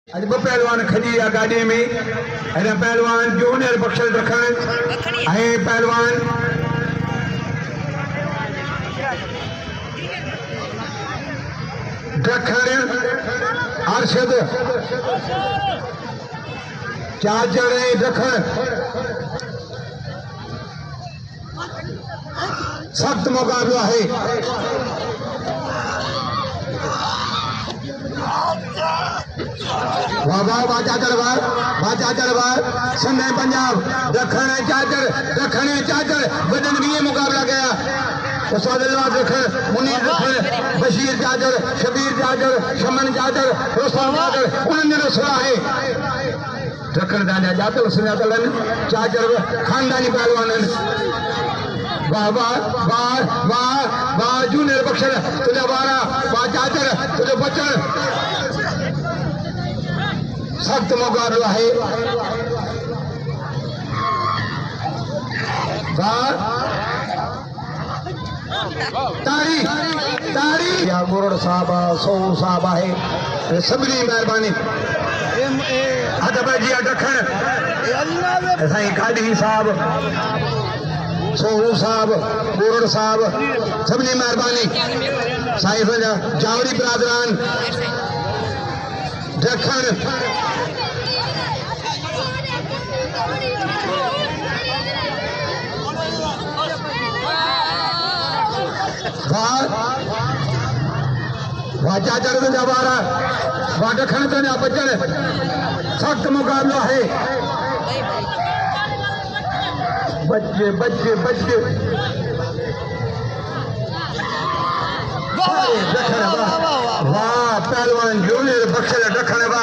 अज ब पहलवान खजी आ गाड़ी में अने पहलवान जूनियर बख्शल रखण है पहलवान रखण अरशद चार्जर रखण सख्त मुकाबला है। वाह वाह वाह चाचर संघ पंजाब दखन चाचर बदन भी मुकाबला गया। मुनीर रखन बशीर चाचर शबीर चाचर शमन चाचर रोस्ताम चाचर उन्होंने सुना है रखन दादा जातल सुनातल चाचर खानदानी पहलवान वाह वाह वाह वाह वाह जूनियर बख्शल तुझे बारा वाह चाचर तुझे बचन सख्त मुकाबला है। तारी तारी या मुरड़ साहब सो साहब है सभी मेहरबानी अदब जी डखण साईं खादी साहब सोहू साहब मुरड़ साहब सभी मेहरबानी साईं जावरी बिरादरान दखण वाजा चढ़ जवारा वाह दखण तो बचन सख्त मुकाबला है। बच्चे बच्चे बच्चे वाह पहलवान जूनियर बख्शल दखण वाह